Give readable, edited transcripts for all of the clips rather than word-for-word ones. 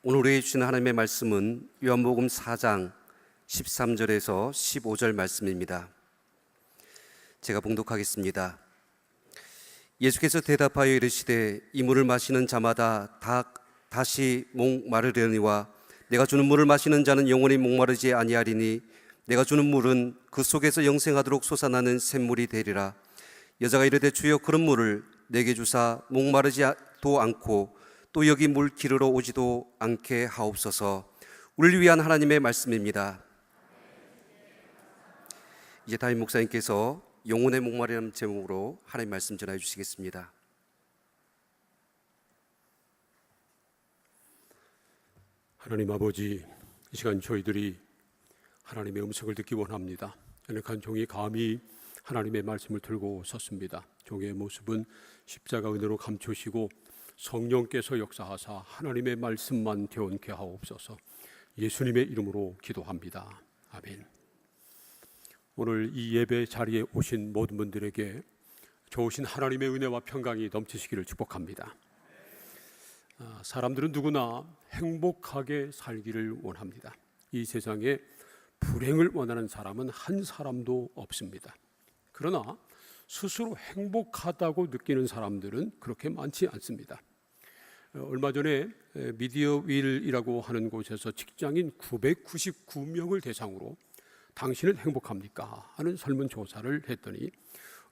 오늘 우리에게 주시는 하나님의 말씀은 요한복음 4장 13절에서 15절 말씀입니다. 제가 봉독하겠습니다. 예수께서 대답하여 이르시되 이 물을 마시는 자마다 다시 목마르려니와 내가 주는 물을 마시는 자는 영원히 목마르지 아니하리니 내가 주는 물은 그 속에서 영생하도록 솟아나는 샘물이 되리라. 여자가 이르되 주여 그런 물을 내게 주사 목마르지도 않고 또 여기 물 기르러 오지도 않게 하옵소서. 우리를 위한 하나님의 말씀입니다. 이제 담임 목사님께서 영혼의 목마름이라는 제목으로 하나님 말씀 전해 주시겠습니다. 하나님 아버지, 이 시간 저희들이 하나님의 음성을 듣기 원합니다. 연약한 종이 감히 하나님의 말씀을 들고 섰습니다. 종의 모습은 십자가 은혜로 감추시고 성령께서 역사하사 하나님의 말씀만 되어오게 하옵소서. 예수님의 이름으로 기도합니다. 아멘. 오늘 이 예배 자리에 오신 모든 분들에게 좋으신 하나님의 은혜와 평강이 넘치시기를 축복합니다. 사람들은 누구나 행복하게 살기를 원합니다. 이 세상에 불행을 원하는 사람은 한 사람도 없습니다. 그러나 스스로 행복하다고 느끼는 사람들은 그렇게 많지 않습니다. 얼마 전에 미디어윌이라고 하는 곳에서 직장인 999명을 대상으로 당신은 행복합니까? 하는 설문조사를 했더니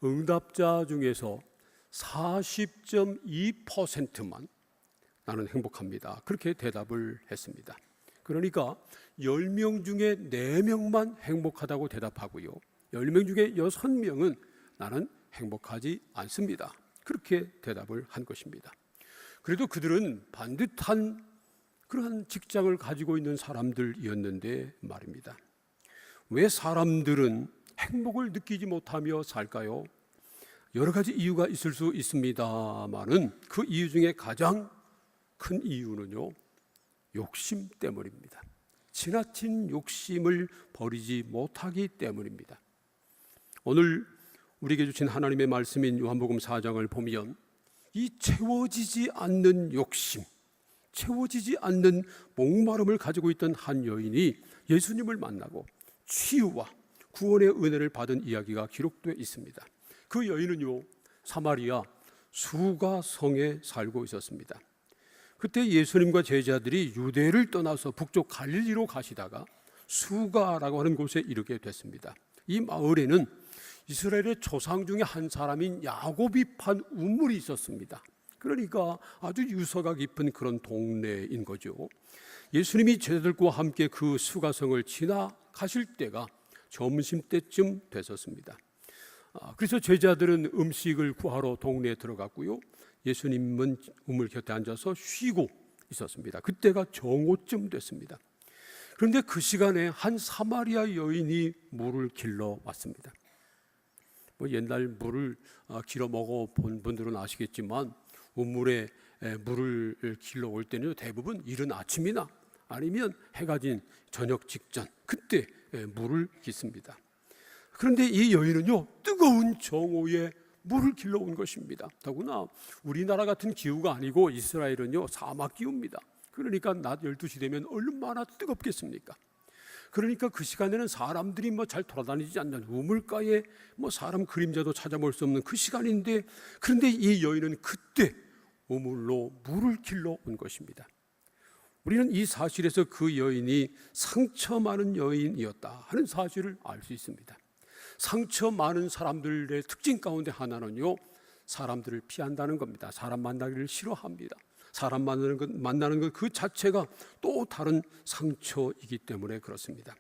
응답자 중에서 40.2%만 나는 행복합니다, 그렇게 대답을 했습니다. 그러니까 10명 중에 4명만 행복하다고 대답하고요, 10명 중에 6명은 나는 행복하지 않습니다, 그렇게 대답을 한 것입니다. 그래도 그들은 반듯한 그러한 직장을 가지고 있는 사람들이었는데 말입니다. 왜 사람들은 행복을 느끼지 못하며 살까요? 여러 가지 이유가 있을 수 있습니다만은 그 이유 중에 가장 큰 이유는요, 욕심 때문입니다. 지나친 욕심을 버리지 못하기 때문입니다. 오늘 우리에게 주신 하나님의 말씀인 요한복음 4장을 보면 이 채워지지 않는 욕심, 채워지지 않는 목마름을 가지고 있던 한 여인이 예수님을 만나고 치유와 구원의 은혜를 받은 이야기가 기록되어 있습니다. 그 여인은요, 사마리아 수가성에 살고 있었습니다. 그때 예수님과 제자들이 유대를 떠나서 북쪽 갈릴리로 가시다가 수가라고 하는 곳에 이르게 됐습니다. 이 마을에는 이스라엘의 조상 중에 한 사람인 야곱이 판 우물이 있었습니다. 그러니까 아주 유서가 깊은 그런 동네인 거죠. 예수님이 제자들과 함께 그 수가성을 지나가실 때가 점심때쯤 됐었습니다. 그래서 제자들은 음식을 구하러 동네에 들어갔고요, 예수님은 우물 곁에 앉아서 쉬고 있었습니다. 그때가 정오쯤 됐습니다. 그런데 그 시간에 한 사마리아 여인이 물을 길러 왔습니다. 옛날 물을 길어 먹어본 분들은 아시겠지만 우물에 물을 길러 올 때는 대부분 이른 아침이나 아니면 해가 진 저녁 직전, 그때 물을 깃습니다. 그런데 이 여인은요, 뜨거운 정오에 물을 길러 온 것입니다. 더구나 우리나라 같은 기후가 아니고 이스라엘은요, 사막 기후입니다. 그러니까 낮 12시 되면 얼마나 뜨겁겠습니까? 그러니까 그 시간에는 사람들이 잘 돌아다니지 않는 우물가에 사람 그림자도 찾아볼 수 없는 그 시간인데, 그런데 이 여인은 그때 우물로 물을 길러 온 것입니다. 우리는 이 사실에서 그 여인이 상처 많은 여인이었다 하는 사실을 알 수 있습니다. 상처 많은 사람들의 특징 가운데 하나는요, 사람들을 피한다는 겁니다. 사람 만나기를 싫어합니다. 사람 만나는 것 그 자체가 또 다른 상처이기 때문에 그렇습니다.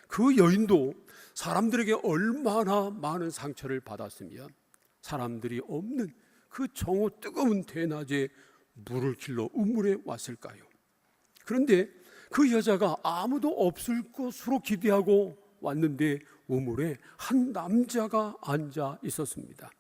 그 여인도 사람들에게 얼마나 많은 상처를 받았으면 사람들이 없는 그 정오 뜨거운 대낮에 물을 길러 우물에 왔을까요? 그런데 그 여자가 아무도 없을 것으로 기대하고 왔는데 우물에 한 남자가 앉아 있었습니다.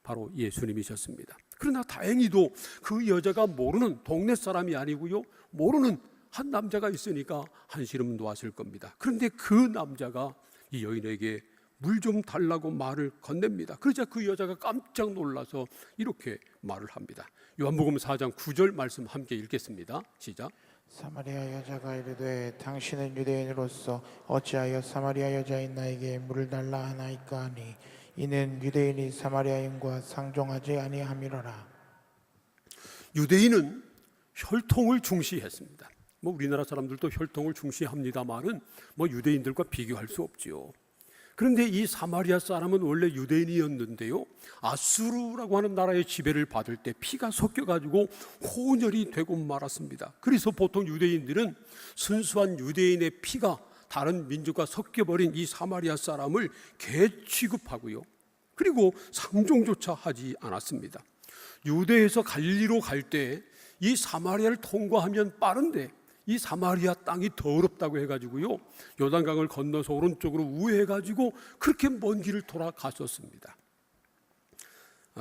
바로 예수님이셨습니다. 그러나 다행히도 그 여자가 모르는 동네 사람이 아니고요, 모르는 한 남자가 있으니까 한시름 놓았을 겁니다. 그런데 그 남자가 이 여인에게 물 좀 달라고 말을 건넵니다. 그러자 그 여자가 깜짝 놀라서 이렇게 말을 합니다. 요한복음 4장 9절 말씀 함께 읽겠습니다. 시작. 사마리아 여자가 이르되 당신은 유대인으로서 어찌하여 사마리아 여자인 나에게 물을 달라 하나이까 하니 이는 유대인이 사마리아인과 상종하지 아니함이로라. 유대인은 혈통을 중시했습니다. 우리나라 사람들도 혈통을 중시합니다만은 유대인들과 비교할 수 없지요. 그런데 이 사마리아 사람은 원래 유대인이었는데요, 아수르라고 하는 나라의 지배를 받을 때 피가 섞여가지고 혼혈이 되고 말았습니다. 그래서 보통 유대인들은 순수한 유대인의 피가 다른 민족과 섞여버린 이 사마리아 사람을 개 취급하고요, 그리고 상종조차 하지 않았습니다. 유대에서 갈릴리로 갈 때 이 사마리아를 통과하면 빠른데 이 사마리아 땅이 더럽다고 해가지고요, 요단강을 건너서 오른쪽으로 우회해가지고 그렇게 먼 길을 돌아갔었습니다.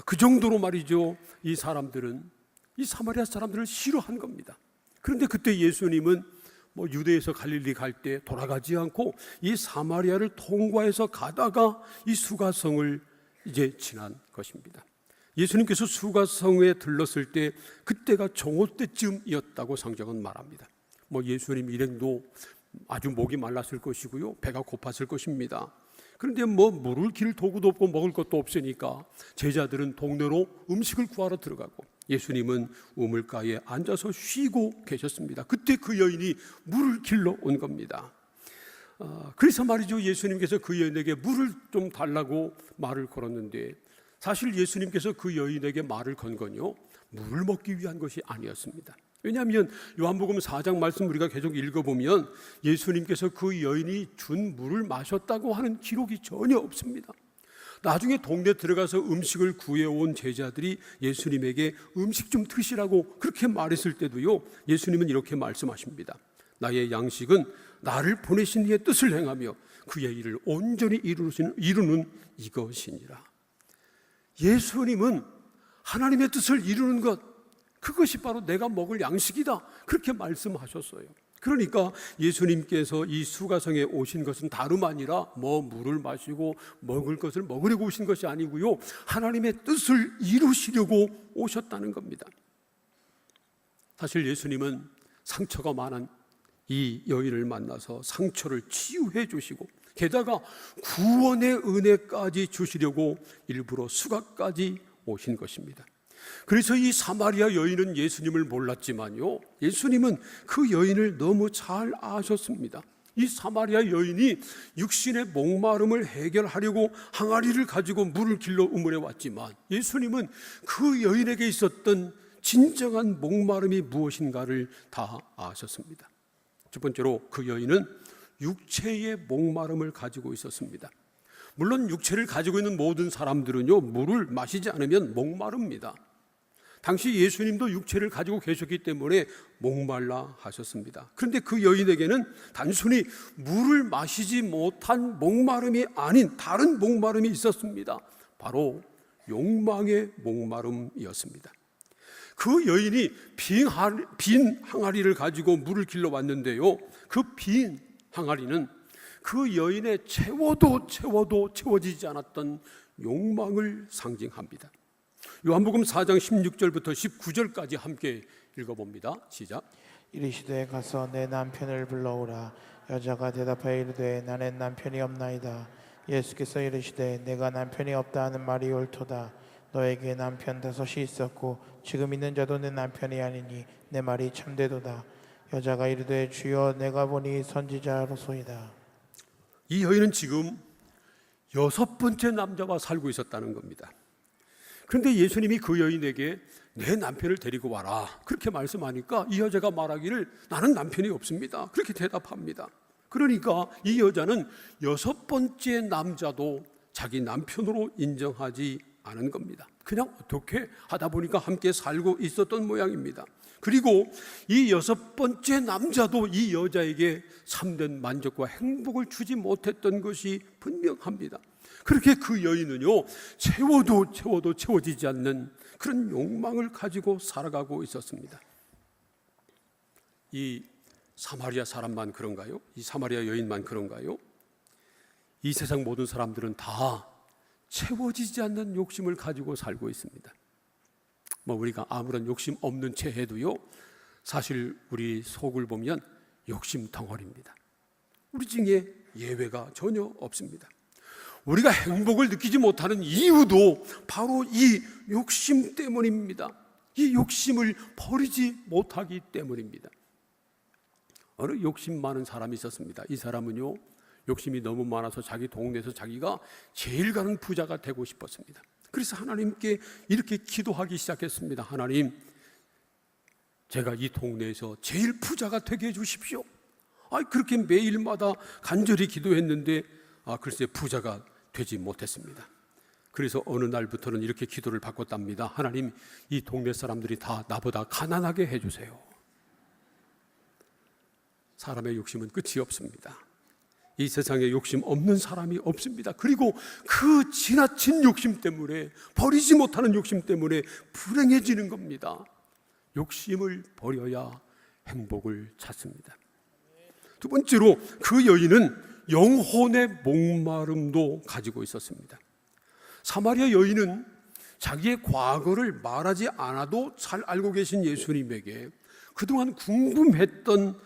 그 정도로 말이죠, 이 사람들은 이 사마리아 사람들을 싫어한 겁니다. 그런데 그때 예수님은 유대에서 갈릴리 갈 때 돌아가지 않고 이 사마리아를 통과해서 가다가 이 수가성을 이제 지난 것입니다. 예수님께서 수가성에 들렀을 때 그때가 정오 때쯤이었다고 성경은 말합니다. 예수님 일행도 아주 목이 말랐을 것이고요, 배가 고팠을 것입니다. 그런데 물을 길 도구도 없고 먹을 것도 없으니까 제자들은 동네로 음식을 구하러 들어가고 예수님은 우물가에 앉아서 쉬고 계셨습니다. 그때 그 여인이 물을 길러 온 겁니다. 그래서 말이죠, 예수님께서 그 여인에게 물을 좀 달라고 말을 걸었는데, 사실 예수님께서 그 여인에게 말을 건 건요, 물을 먹기 위한 것이 아니었습니다. 왜냐하면 요한복음 4장 말씀 우리가 계속 읽어보면 예수님께서 그 여인이 준 물을 마셨다고 하는 기록이 전혀 없습니다. 나중에 동네 들어가서 음식을 구해온 제자들이 예수님에게 음식 좀 드시라고 그렇게 말했을 때도요, 예수님은 이렇게 말씀하십니다. 나의 양식은 나를 보내신 이의 뜻을 행하며 그의 일을 온전히 이루는 이것이니라. 예수님은 하나님의 뜻을 이루는 것, 그것이 바로 내가 먹을 양식이다, 그렇게 말씀하셨어요. 그러니까 예수님께서 이 수가성에 오신 것은 다름 아니라 물을 마시고 먹을 것을 먹으려고 오신 것이 아니고요, 하나님의 뜻을 이루시려고 오셨다는 겁니다. 사실 예수님은 상처가 많은 이 여인을 만나서 상처를 치유해 주시고 게다가 구원의 은혜까지 주시려고 일부러 수가까지 오신 것입니다. 그래서 이 사마리아 여인은 예수님을 몰랐지만요, 예수님은 그 여인을 너무 잘 아셨습니다. 이 사마리아 여인이 육신의 목마름을 해결하려고 항아리를 가지고 물을 길러 우물에 왔지만 예수님은 그 여인에게 있었던 진정한 목마름이 무엇인가를 다 아셨습니다. 첫 번째로 그 여인은 육체의 목마름을 가지고 있었습니다. 물론 육체를 가지고 있는 모든 사람들은요, 물을 마시지 않으면 목마릅니다. 당시 예수님도 육체를 가지고 계셨기 때문에 목말라 하셨습니다. 그런데 그 여인에게는 단순히 물을 마시지 못한 목마름이 아닌 다른 목마름이 있었습니다. 바로 욕망의 목마름이었습니다. 그 여인이 빈 항아리를 가지고 물을 길러 왔는데요, 그 빈 항아리는 그 여인의 채워도 채워지지 않았던 욕망을 상징합니다. 요한복음 4장 16절부터 19절까지 함께 읽어봅니다. 시작. 이르시되 가서 내 남편을 불러오라. 여자가 대답하여 이르되 나는 남편이 없나이다. 예수께서 이르시되 내가 남편이 없다 하는 말이 옳도다. 너에게 남편 5이 있었고 지금 있는 자도 내 남편이 아니니 내 말이 참되도다. 여자가 이르되 주여 내가 보니 선지자로소이다. 이 여인은 지금 6번째 남자와 살고 있었다는 겁니다. 그런데 예수님이 그 여인에게 내 남편을 데리고 와라 그렇게 말씀하니까 이 여자가 말하기를 나는 남편이 없습니다 그렇게 대답합니다. 그러니까 이 여자는 6번째 남자도 자기 남편으로 인정하지 않은 겁니다. 그냥 어떻게 하다 보니까 함께 살고 있었던 모양입니다. 그리고 이 6번째 남자도 이 여자에게 참된 만족과 행복을 주지 못했던 것이 분명합니다. 그렇게 그 여인은요, 채워도 채워지지 않는 그런 욕망을 가지고 살아가고 있었습니다. 이 사마리아 사람만 그런가요? 이 사마리아 여인만 그런가요? 이 세상 모든 사람들은 다 채워지지 않는 욕심을 가지고 살고 있습니다. 우리가 아무런 욕심 없는 채 해도요, 사실 우리 속을 보면 욕심 덩어리입니다. 우리 중에 예외가 전혀 없습니다. 우리가 행복을 느끼지 못하는 이유도 바로 이 욕심 때문입니다. 이 욕심을 버리지 못하기 때문입니다. 어느 욕심 많은 사람이 있었습니다. 이 사람은요, 욕심이 너무 많아서 자기 동네에서 자기가 제일 가는 부자가 되고 싶었습니다. 그래서 하나님께 이렇게 기도하기 시작했습니다. 하나님, 제가 이 동네에서 제일 부자가 되게 해주십시오. 그렇게 매일마다 간절히 기도했는데 글쎄 부자가 되지 못했습니다. 그래서 어느 날부터는 이렇게 기도를 바꿨답니다. 하나님, 이 동네 사람들이 다 나보다 가난하게 해주세요. 사람의 욕심은 끝이 없습니다. 이 세상에 욕심 없는 사람이 없습니다. 그리고 그 지나친 욕심 때문에, 버리지 못하는 욕심 때문에 불행해지는 겁니다. 욕심을 버려야 행복을 찾습니다. 두 번째로 그 여인은 영혼의 목마름도 가지고 있었습니다. 사마리아 여인은 자기의 과거를 말하지 않아도 잘 알고 계신 예수님에게 그동안 궁금했던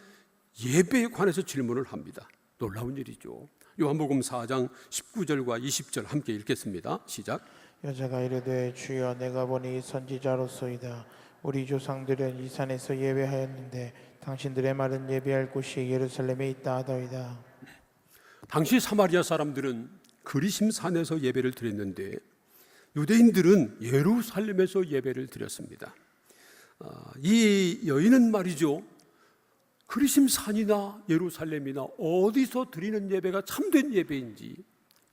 예배에 관해서 질문을 합니다. 놀라운 일이죠. 요한복음 4장 19절과 20절 함께 읽겠습니다. 시작. 여자가 이르되 주여 내가 보니 선지자로소이다. 우리 조상들은 이 산에서 예배하였는데 당신들의 말은 예배할 곳이 예루살렘에 있다 하더이다. 당시 사마리아 사람들은 그리심 산에서 예배를 드렸는데 유대인들은 예루살렘에서 예배를 드렸습니다. 이 여인은 말이죠, 그리심 산이나 예루살렘이나 어디서 드리는 예배가 참된 예배인지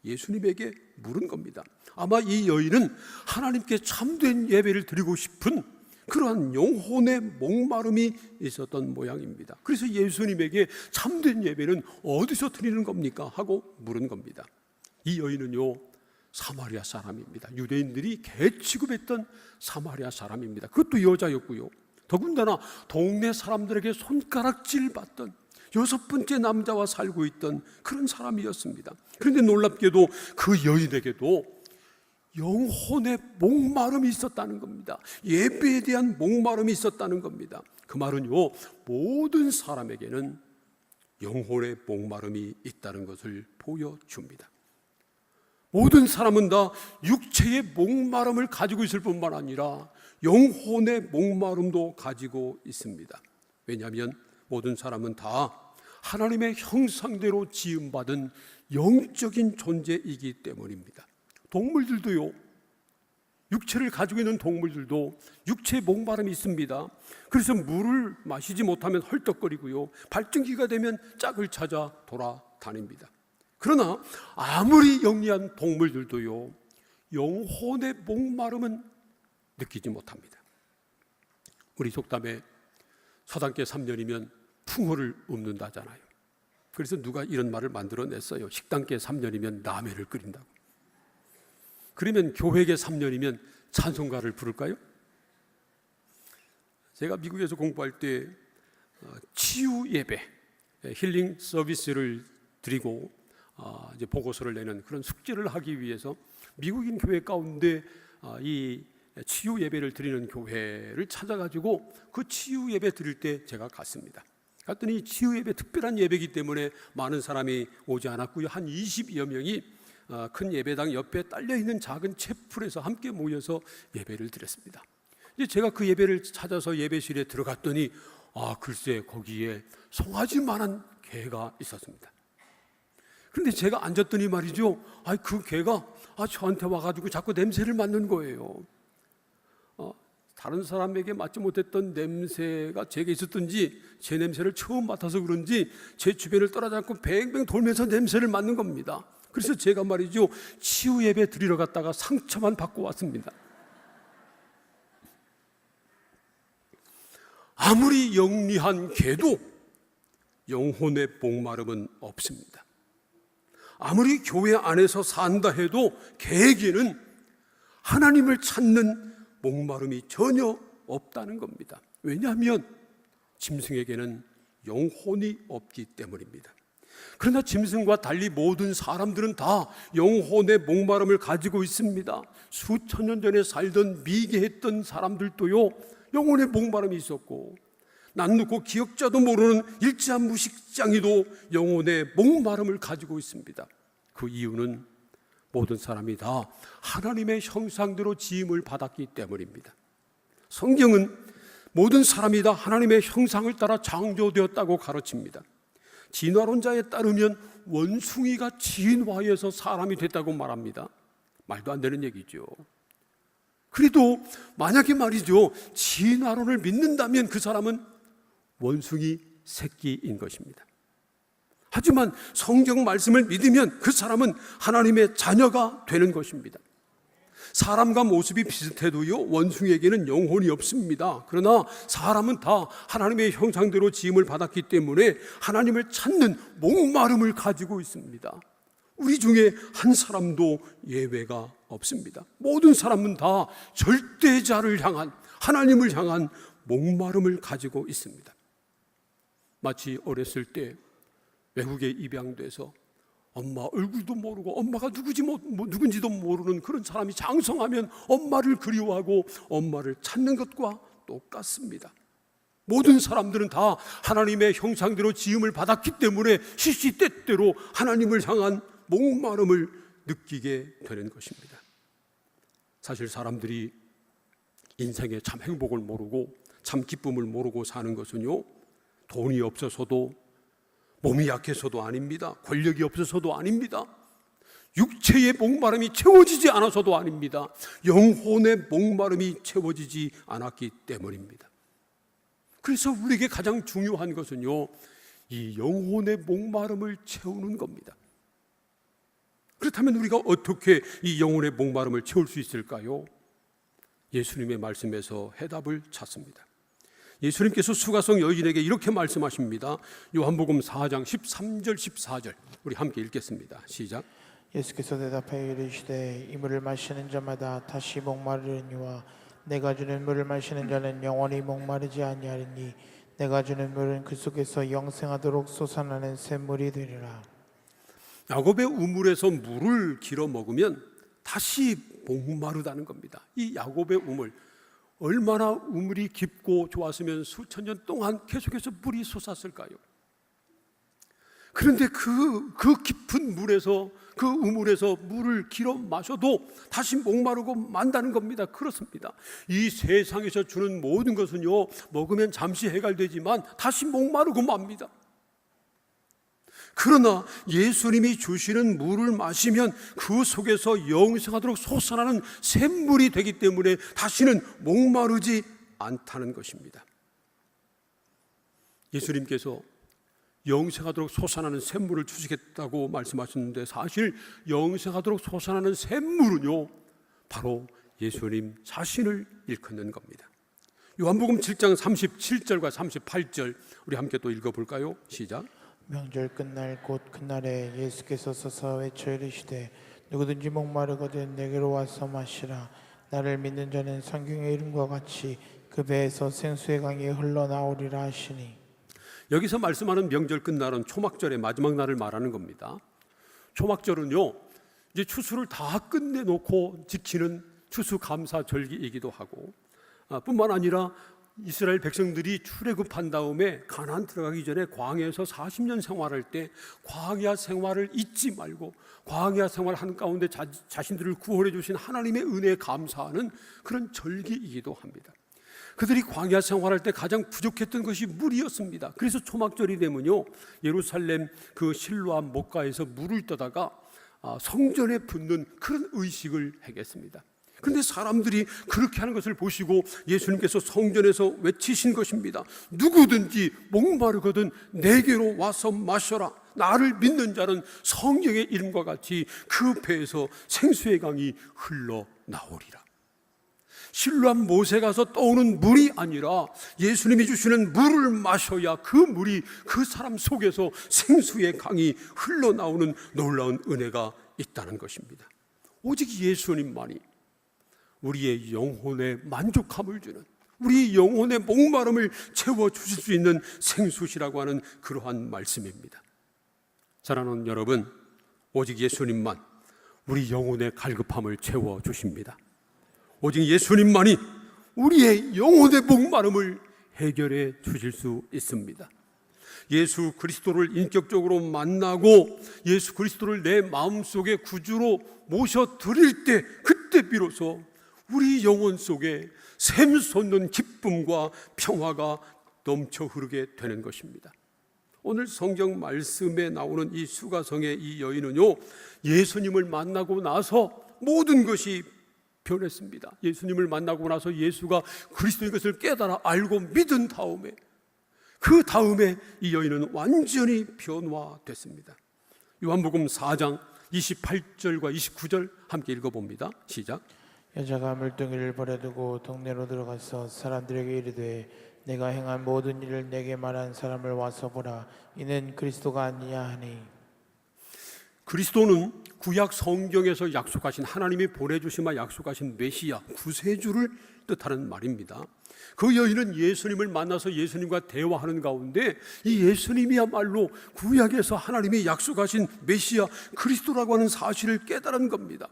예수님에게 물은 겁니다. 아마 이 여인은 하나님께 참된 예배를 드리고 싶은 그러한 영혼의 목마름이 있었던 모양입니다. 그래서 예수님에게 참된 예배는 어디서 드리는 겁니까? 하고 물은 겁니다. 이 여인은요, 사마리아 사람입니다. 유대인들이 개 취급했던 사마리아 사람입니다. 그것도 여자였고요, 더군다나 동네 사람들에게 손가락질 받던 6번째 남자와 살고 있던 그런 사람이었습니다. 그런데 놀랍게도 그 여인에게도 영혼의 목마름이 있었다는 겁니다. 예배에 대한 목마름이 있었다는 겁니다. 그 말은요, 모든 사람에게는 영혼의 목마름이 있다는 것을 보여줍니다. 모든 사람은 다 육체의 목마름을 가지고 있을 뿐만 아니라 영혼의 목마름도 가지고 있습니다. 왜냐하면 모든 사람은 다 하나님의 형상대로 지음받은 영적인 존재이기 때문입니다. 동물들도요, 육체를 가지고 있는 동물들도 육체의 목마름이 있습니다. 그래서 물을 마시지 못하면 헐떡거리고요, 발정기가 되면 짝을 찾아 돌아다닙니다. 그러나 아무리 영리한 동물들도요, 영혼의 목마름은 느끼지 못합니다. 우리 속담에 서당계 3년이면 풍어를 읊는다잖아요. 그래서 누가 이런 말을 만들어냈어요. 식당계 3년이면 라면을 끓인다고. 그러면 교회계 3년이면 찬송가를 부를까요? 제가 미국에서 공부할 때 치유 예배, 힐링 서비스를 드리고 이제 보고서를 내는 그런 숙제를 하기 위해서 미국인 교회 가운데 이 치유 예배를 드리는 교회를 찾아가지고 그 치유 예배 드릴 때 제가 갔습니다. 갔더니 치유 예배 특별한 예배이기 때문에 많은 사람이 오지 않았고요, 한 20여 명이 큰 예배당 옆에 딸려있는 작은 채플에서 함께 모여서 예배를 드렸습니다. 이제 제가 그 예배를 찾아서 예배실에 들어갔더니 글쎄 거기에 송아지만한 개가 있었습니다. 그런데 제가 앉았더니 말이죠, 그 개가 저한테 와가지고 자꾸 냄새를 맡는 거예요. 다른 사람에게 맡지 못했던 냄새가 제게 있었던지 제 냄새를 처음 맡아서 그런지 제 주변을 떠나지 않고 뱅뱅 돌면서 냄새를 맡는 겁니다. 그래서 제가 말이죠, 치유 예배 드리러 갔다가 상처만 받고 왔습니다. 아무리 영리한 개도 영혼의 목마름은 없습니다. 아무리 교회 안에서 산다 해도 개에게는 하나님을 찾는 목마름이 전혀 없다는 겁니다. 왜냐하면 짐승에게는 영혼이 없기 때문입니다. 그러나 짐승과 달리 모든 사람들은 다 영혼의 목마름을 가지고 있습니다. 수천 년 전에 살던 미개했던 사람들도요, 영혼의 목마름이 있었고, 낯놓고 기억자도 모르는 일지한 무식장이도 영혼의 목마름을 가지고 있습니다. 그 이유는 모든 사람이 다 하나님의 형상대로 지음을 받았기 때문입니다. 성경은 모든 사람이 다 하나님의 형상을 따라 창조되었다고 가르칩니다. 진화론자에 따르면 원숭이가 진화해서 사람이 됐다고 말합니다. 말도 안 되는 얘기죠. 그래도 만약에 말이죠, 진화론을 믿는다면 그 사람은 원숭이 새끼인 것입니다. 하지만 성경 말씀을 믿으면 그 사람은 하나님의 자녀가 되는 것입니다. 사람과 모습이 비슷해도요, 원숭이에게는 영혼이 없습니다. 그러나 사람은 다 하나님의 형상대로 지음을 받았기 때문에 하나님을 찾는 목마름을 가지고 있습니다. 우리 중에 한 사람도 예외가 없습니다. 모든 사람은 다 절대자를 향한, 하나님을 향한 목마름을 가지고 있습니다. 마치 어렸을 때 외국에 입양돼서 엄마 얼굴도 모르고 엄마가 누군지도 모르는 그런 사람이 장성하면 엄마를 그리워하고 엄마를 찾는 것과 똑같습니다. 모든 사람들은 다 하나님의 형상대로 지음을 받았기 때문에 시시때때로 하나님을 향한 목마름을 느끼게 되는 것입니다. 사실 사람들이 인생의 참 행복을 모르고 참 기쁨을 모르고 사는 것은요, 돈이 없어서도, 몸이 약해서도 아닙니다. 권력이 없어서도 아닙니다. 육체의 목마름이 채워지지 않아서도 아닙니다. 영혼의 목마름이 채워지지 않았기 때문입니다. 그래서 우리에게 가장 중요한 것은요, 이 영혼의 목마름을 채우는 겁니다. 그렇다면 우리가 어떻게 이 영혼의 목마름을 채울 수 있을까요? 예수님의 말씀에서 해답을 찾습니다. 예수님께서 수가성 여인에게 이렇게 말씀하십니다. 요한복음 4장 13절 14절 우리 함께 읽겠습니다. 시작. 예수께서 대답하여 이르시되 이 물을 마시는 자마다 다시 목마르니와 내가 주는 물을 마시는 자는 영원히 목마르지 아니하리니 내가 주는 물은 그 속에서 영생하도록 솟아나는 샘물이 되리라. 야곱의 우물에서 물을 길어 먹으면 다시 목마르다는 겁니다. 이 야곱의 우물, 얼마나 우물이 깊고 좋았으면 수천 년 동안 계속해서 물이 솟았을까요? 그런데 그 깊은 물에서, 그 우물에서 물을 길어 마셔도 다시 목마르고 만다는 겁니다. 그렇습니다. 이 세상에서 주는 모든 것은요, 먹으면 잠시 해결되지만 다시 목마르고 맙니다. 그러나 예수님이 주시는 물을 마시면 그 속에서 영생하도록 솟아나는 샘물이 되기 때문에 다시는 목마르지 않다는 것입니다. 예수님께서 영생하도록 솟아나는 샘물을 주시겠다고 말씀하셨는데, 사실 영생하도록 솟아나는 샘물은요, 바로 예수님 자신을 일컫는 겁니다. 요한복음 7장 37절과 38절 우리 함께 또 읽어볼까요? 시작. 명절 끝날 곧 그날에 예수께서 서서 외쳐 이르시되 누구든지 목마르거든 내게로 와서 마시라. 나를 믿는 자는 성경의 이름과 같이 그 배에서 생수의 강이 흘러나오리라 하시니. 여기서 말씀하는 명절 끝날은 초막절의 마지막 날을 말하는 겁니다. 초막절은요, 이제 추수를 다 끝내놓고 지키는 추수감사절기이기도 하고, 뿐만 아니라 이스라엘 백성들이 출애굽한 다음에 가나안 들어가기 전에 광야에서 40년 생활할 때 광야 생활을 잊지 말고 광야 생활하는 가운데 자신들을 구원해 주신 하나님의 은혜에 감사하는 그런 절기이기도 합니다. 그들이 광야 생활할 때 가장 부족했던 것이 물이었습니다. 그래서 초막절이 되면요, 예루살렘 그 실로암 목가에서 물을 떠다가 성전에 붓는 그런 의식을 하겠습니다. 그런데 사람들이 그렇게 하는 것을 보시고 예수님께서 성전에서 외치신 것입니다. 누구든지 목마르거든 내게로 와서 마셔라. 나를 믿는 자는 성경의 이름과 같이 그 배에서 생수의 강이 흘러나오리라. 실로암 못에 가서 떠오는 물이 아니라 예수님이 주시는 물을 마셔야 그 물이 그 사람 속에서 생수의 강이 흘러나오는 놀라운 은혜가 있다는 것입니다. 오직 예수님만이 우리의 영혼에 만족함을 주는, 우리 영혼의 목마름을 채워주실 수 있는 생수시라고 하는 그러한 말씀입니다. 사랑하는 여러분, 오직 예수님만 우리 영혼의 갈급함을 채워주십니다. 오직 예수님만이 우리의 영혼의 목마름을 해결해 주실 수 있습니다. 예수 그리스도를 인격적으로 만나고 예수 그리스도를 내 마음속에 구주로 모셔드릴 때, 그때 비로소 우리 영혼 속에 샘솟는 기쁨과 평화가 넘쳐 흐르게 되는 것입니다. 오늘 성경 말씀에 나오는 이 수가성의 이 여인은요, 예수님을 만나고 나서 모든 것이 변했습니다. 예수님을 만나고 나서 예수가 그리스도인 것을 깨달아 알고 믿은 다음에, 그 다음에 이 여인은 완전히 변화됐습니다. 요한복음 4장 28절과 29절 함께 읽어봅니다. 시작. 여자가 물동이를 버려두고 동네로 들어가서 사람들에게 이르되 내가 행한 모든 일을 내게 말한 사람을 와서 보라. 이는 그리스도가 아니냐 하니. 그리스도는 구약 성경에서 약속하신, 하나님이 보내주시마 약속하신 메시아, 구세주를 뜻하는 말입니다. 그 여인은 예수님을 만나서 예수님과 대화하는 가운데 이 예수님이야말로 구약에서 하나님이 약속하신 메시아 그리스도라고 하는 사실을 깨달은 겁니다.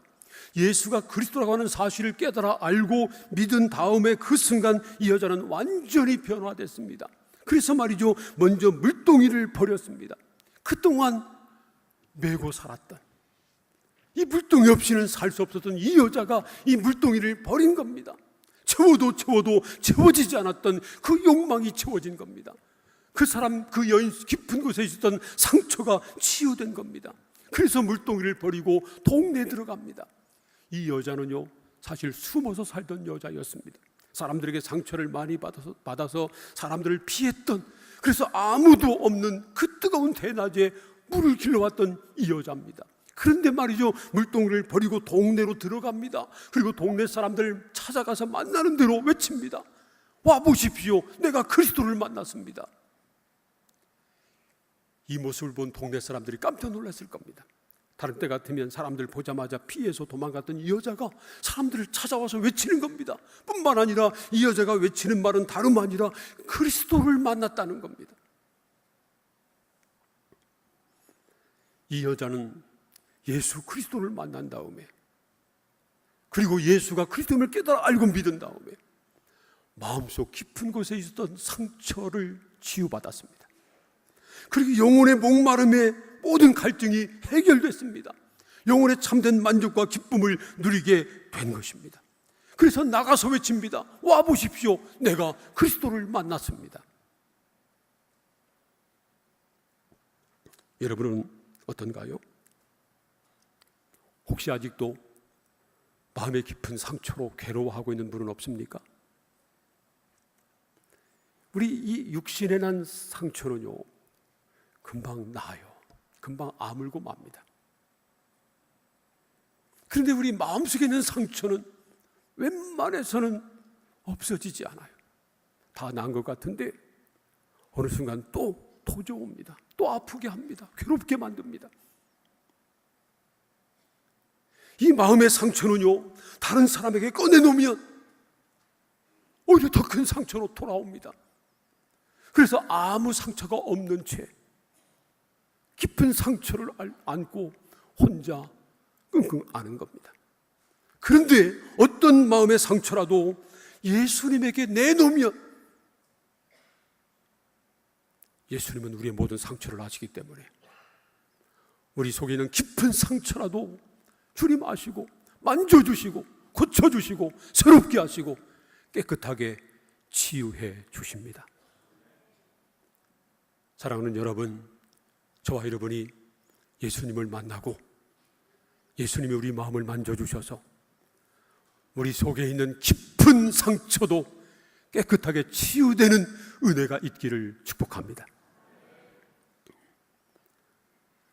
예수가 그리스도라고 하는 사실을 깨달아 알고 믿은 다음에 그 순간 이 여자는 완전히 변화됐습니다. 그래서 말이죠, 먼저 물동이를 버렸습니다. 그동안 메고 살았던, 이 물동이 없이는 살 수 없었던 이 여자가 이 물동이를 버린 겁니다. 채워도 채워지지 않았던 그 욕망이 채워진 겁니다. 그 사람, 그 여인 깊은 곳에 있었던 상처가 치유된 겁니다. 그래서 물동이를 버리고 동네에 들어갑니다. 이 여자는요, 사실 숨어서 살던 여자였습니다. 사람들에게 상처를 많이 받아서 사람들을 피했던, 그래서 아무도 없는 그 뜨거운 대낮에 물을 길러왔던 이 여자입니다. 그런데 말이죠, 물동이를 버리고 동네로 들어갑니다. 그리고 동네 사람들 찾아가서 만나는 대로 외칩니다. 와 보십시오, 내가 그리스도를 만났습니다. 이 모습을 본 동네 사람들이 깜짝 놀랐을 겁니다. 다른 때 같으면 사람들 보자마자 피해서 도망갔던 이 여자가 사람들을 찾아와서 외치는 겁니다. 뿐만 아니라 이 여자가 외치는 말은 다름 아니라 그리스도를 만났다는 겁니다. 이 여자는 예수 그리스도를 만난 다음에, 그리고 예수가 그리스도임을 깨달아 알고 믿은 다음에 마음속 깊은 곳에 있었던 상처를 치유받았습니다. 그리고 영혼의 목마름에 모든 갈등이 해결됐습니다. 영혼의 참된 만족과 기쁨을 누리게 된 것입니다. 그래서 나가서 외칩니다. 와 보십시오, 내가 그리스도를 만났습니다. 여러분은 어떤가요? 혹시 아직도 마음의 깊은 상처로 괴로워하고 있는 분은 없습니까? 우리 이 육신에 난 상처는요, 금방 나아요. 금방 아물고 맙니다. 그런데 우리 마음속에 있는 상처는 웬만해서는 없어지지 않아요. 다 나은 것 같은데 어느 순간 또 도져옵니다. 또 아프게 합니다. 괴롭게 만듭니다. 이 마음의 상처는요, 다른 사람에게 꺼내놓으면 오히려 더 큰 상처로 돌아옵니다. 그래서 아무 상처가 없는 채 깊은 상처를 안고 혼자 끙끙 앓는 겁니다. 그런데 어떤 마음의 상처라도 예수님에게 내놓으면, 예수님은 우리의 모든 상처를 아시기 때문에 우리 속에 있는 깊은 상처라도 주님 아시고 만져주시고 고쳐주시고 새롭게 하시고 깨끗하게 치유해 주십니다. 사랑하는 여러분, 저와 여러분이 예수님을 만나고 예수님이 우리 마음을 만져주셔서 우리 속에 있는 깊은 상처도 깨끗하게 치유되는 은혜가 있기를 축복합니다.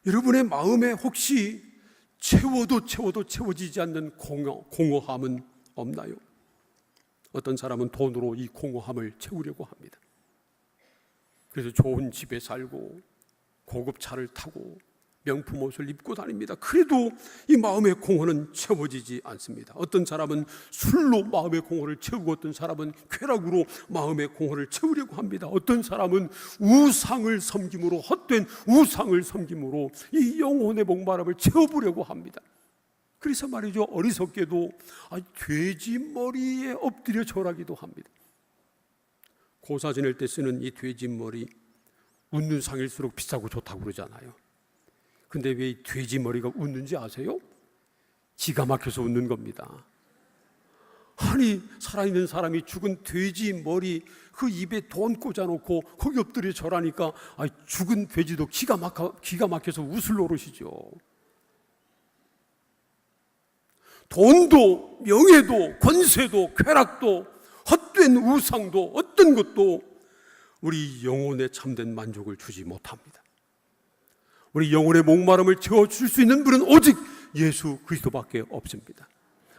여러분의 마음에 혹시 채워도 채워지지 않는 공허함은 없나요? 어떤 사람은 돈으로 이 공허함을 채우려고 합니다. 그래서 좋은 집에 살고 고급 차를 타고 명품 옷을 입고 다닙니다. 그래도 이 마음의 공허는 채워지지 않습니다. 어떤 사람은 술로 마음의 공허를 채우고 어떤 사람은 쾌락으로 마음의 공허를 채우려고 합니다. 어떤 사람은 우상을 섬김으로, 헛된 우상을 섬김으로 이 영혼의 목마름을 채워보려고 합니다. 그래서 말이죠, 어리석게도 돼지 머리에 엎드려 절하기도 합니다. 고사 지낼 때 쓰는 이 돼지 머리, 웃는 상일수록 비싸고 좋다고 그러잖아요. 근데 왜 이 돼지 머리가 웃는지 아세요? 기가 막혀서 웃는 겁니다. 아니, 살아있는 사람이 죽은 돼지 머리 그 입에 돈 꽂아놓고 거기 엎드려 절하니까 죽은 돼지도 기가 막혀서 웃을 노릇이죠. 돈도 명예도 권세도 쾌락도 헛된 우상도 어떤 것도 우리 영혼에 참된 만족을 주지 못합니다. 우리 영혼의 목마름을 채워줄 수 있는 분은 오직 예수 그리스도밖에 없습니다.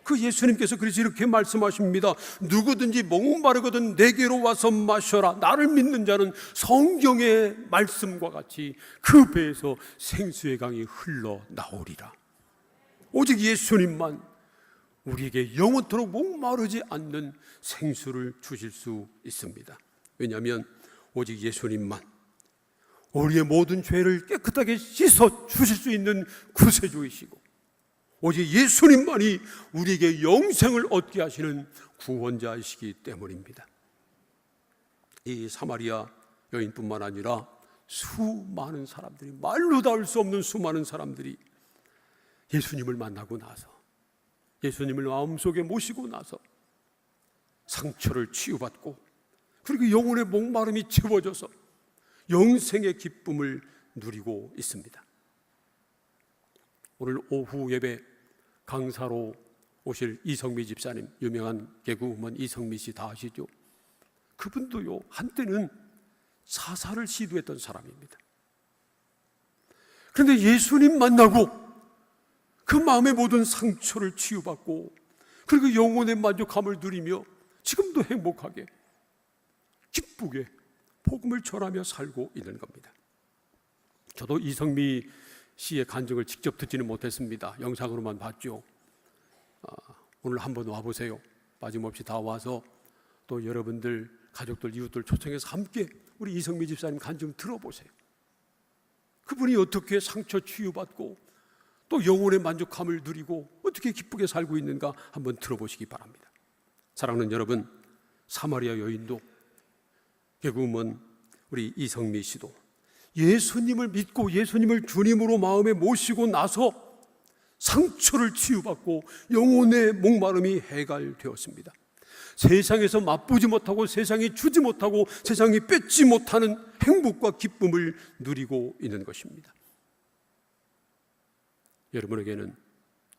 그 예수님께서 그래서 이렇게 말씀하십니다. 누구든지 목마르거든 내게로 와서 마셔라. 나를 믿는 자는 성경의 말씀과 같이 그 배에서 생수의 강이 흘러나오리라. 오직 예수님만 우리에게 영원토록 목마르지 않는 생수를 주실 수 있습니다. 왜냐하면 오직 예수님만 우리의 모든 죄를 깨끗하게 씻어 주실 수 있는 구세주이시고, 오직 예수님만이 우리에게 영생을 얻게 하시는 구원자이시기 때문입니다. 이 사마리아 여인뿐만 아니라 수많은 사람들이, 말로 닿을 수 없는 수많은 사람들이 예수님을 만나고 나서, 예수님을 마음속에 모시고 나서 상처를 치유받고, 그리고 영혼의 목마름이 채워져서 영생의 기쁨을 누리고 있습니다. 오늘 오후 예배 강사로 오실 이성미 집사님, 유명한 개그우먼 이성미 씨 다 아시죠? 그분도요, 한때는 사살을 시도했던 사람입니다. 그런데 예수님 만나고 그 마음의 모든 상처를 치유받고, 그리고 영혼의 만족함을 누리며 지금도 행복하게 기쁘게 복음을 전하며 살고 있는 겁니다. 저도 이성미 씨의 간증을 직접 듣지는 못했습니다. 영상으로만 봤죠. 오늘 한번 와보세요. 빠짐없이 다 와서 또 여러분들, 가족들, 이웃들 초청해서 함께 우리 이성미 집사님 간증 들어보세요. 그분이 어떻게 상처 치유받고 또 영혼의 만족함을 누리고 어떻게 기쁘게 살고 있는가 한번 들어보시기 바랍니다. 사랑하는 여러분, 사마리아 여인도 개그우먼 우리 이성미 씨도 예수님을 믿고 예수님을 주님으로 마음에 모시고 나서 상처를 치유받고 영혼의 목마름이 해결되었습니다. 세상에서 맛보지 못하고 세상이 주지 못하고 세상이 뺏지 못하는 행복과 기쁨을 누리고 있는 것입니다. 여러분에게는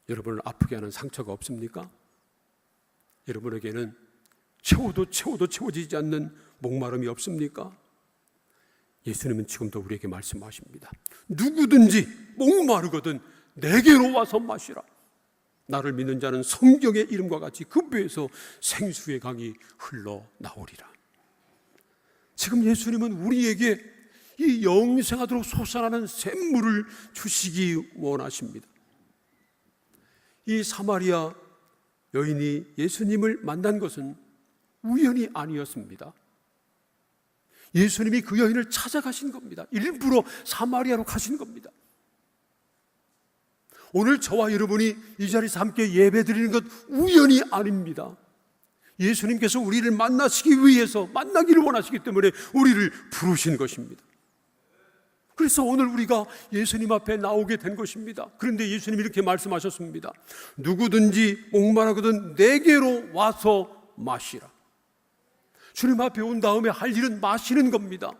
여러분을 아프게 하는 상처가 없습니까? 여러분에게는 채워도 채워지지 않는 목마름이 없습니까? 예수님은 지금도 우리에게 말씀하십니다. 누구든지 목마르거든 내게로 와서 마시라. 나를 믿는 자는 성경의 이름과 같이 그 배에서 생수의 강이 흘러나오리라. 지금 예수님은 우리에게 이 영생하도록 솟아나는 샘물을 주시기 원하십니다. 이 사마리아 여인이 예수님을 만난 것은 우연이 아니었습니다. 예수님이 그 여인을 찾아가신 겁니다. 일부러 사마리아로 가신 겁니다. 오늘 저와 여러분이 이 자리에서 함께 예배드리는 것 우연이 아닙니다. 예수님께서 우리를 만나시기 위해서, 만나기를 원하시기 때문에 우리를 부르신 것입니다. 그래서 오늘 우리가 예수님 앞에 나오게 된 것입니다. 그런데 예수님이 이렇게 말씀하셨습니다. 누구든지 목마르거든 내게로 와서 마시라. 주님 앞에 온 다음에 할 일은 마시는 겁니다.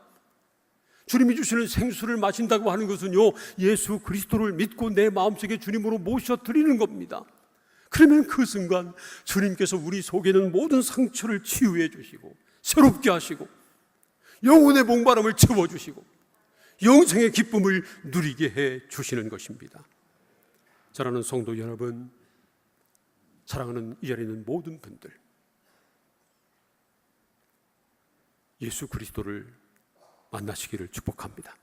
주님이 주시는 생수를 마신다고 하는 것은요, 예수 그리스도를 믿고 내 마음속에 주님으로 모셔드리는 겁니다. 그러면 그 순간 주님께서 우리 속에 있는 모든 상처를 치유해 주시고 새롭게 하시고 영혼의 목마름을 채워주시고 영생의 기쁨을 누리게 해 주시는 것입니다. 사랑하는 성도 여러분, 사랑하는 이 자리에 있는 모든 분들, 예수 그리스도를 만나시기를 축복합니다.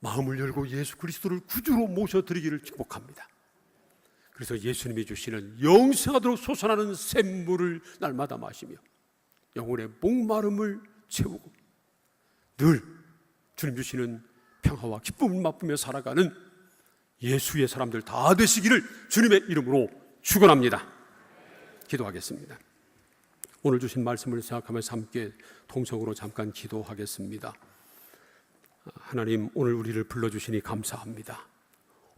마음을 열고 예수 그리스도를 구주로 모셔드리기를 축복합니다. 그래서 예수님이 주시는 영생하도록 솟아나는 샘물을 날마다 마시며 영혼의 목마름을 채우고 늘 주님 주시는 평화와 기쁨을 맛보며 살아가는 예수의 사람들 다 되시기를 주님의 이름으로 축원합니다. 기도하겠습니다. 오늘 주신 말씀을 생각하면서 함께 통성으로 잠깐 기도하겠습니다. 하나님, 오늘 우리를 불러주시니 감사합니다.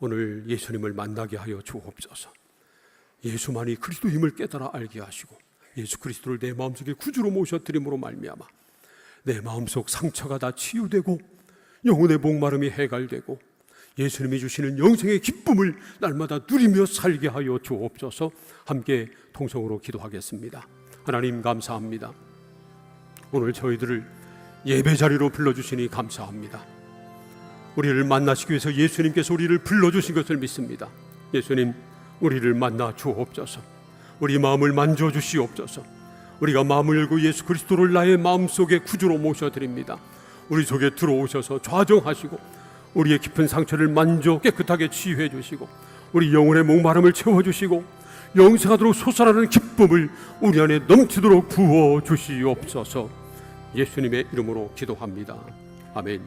오늘 예수님을 만나게 하여 주옵소서. 예수만이 그리스도임을 깨달아 알게 하시고 예수 그리스도를 내 마음속에 구주로 모셔드림으로 말미암아 내 마음속 상처가 다 치유되고 영혼의 목마름이 해갈되고 예수님이 주시는 영생의 기쁨을 날마다 누리며 살게 하여 주옵소서. 함께 통성으로 기도하겠습니다. 하나님, 감사합니다. 오늘 저희들을 예배 자리로 불러주시니 감사합니다. 우리를 만나시기 위해서 예수님께서 우리를 불러주신 것을 믿습니다. 예수님, 우리를 만나 주옵소서. 우리 마음을 만져주시옵소서. 우리가 마음을 열고 예수 그리스도를 나의 마음속에 구주로 모셔드립니다. 우리 속에 들어오셔서 좌정하시고 우리의 깊은 상처를 만져 깨끗하게 치유해 주시고 우리 영혼의 목마름을 채워주시고 영생하도록 솟아나는 기쁨을 우리 안에 넘치도록 부어주시옵소서. 예수님의 이름으로 기도합니다. 아멘.